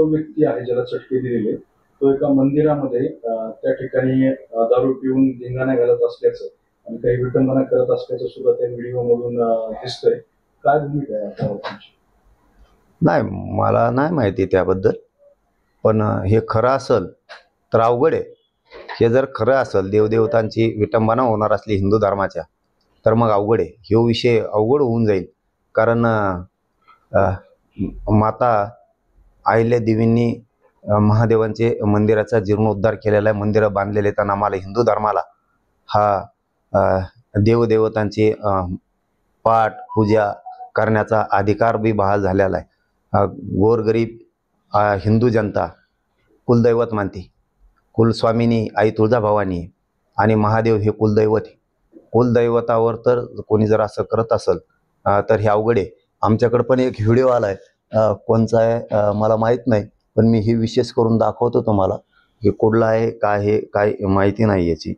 तो व्यक्ती आहे ज्याला चटके दिलेले, तो एका मंदिरामध्ये त्या ठिकाणी दारू पिऊन धिंगाणा घालत असल्याचं आणि काही विटंबना करत असल्याचं सुद्धा त्या व्हिडिओमधून दिसतंय. काय भूमिका आहे आता तुमची? नाही, मला नाही माहिती त्याबद्दल, पण हे खरं असेल तर अवघड आहे. हे जर खरं असेल, देवदेवतांची विटंबना होणार असली हिंदू धर्माच्या, तर मग अवघड आहे. ह्यो विषय अवघड होऊन जाईल. कारण माता अहिल्या देवींनी महादेवांचे मंदिराचा जीर्णोद्धार केलेला आहे, मंदिरं बांधलेले आहेत. आणि आम्हाला हिंदू धर्माला हा देवदेवतांची पाठ पूजा करण्याचा अधिकार बी बहाल झालेला आहे. गोरगरीब हिंदू जनता कुलदैवत मानते. कुलस्वामिनी आई तुळजाभवानी आणि महादेव हे कुलदैवत आहे. कुलदैवतावर तर कोणी जर असं करत असेल तर हे अवघड आहे. आमच्याकडे पण एक व्हिडिओ आला आहे, कोणचा आहे मला माहीत नाही, पण मी हे विशेष करून दाखवतो तुम्हाला. हे कुठला आहे, काय हे काय माहिती नाही याची.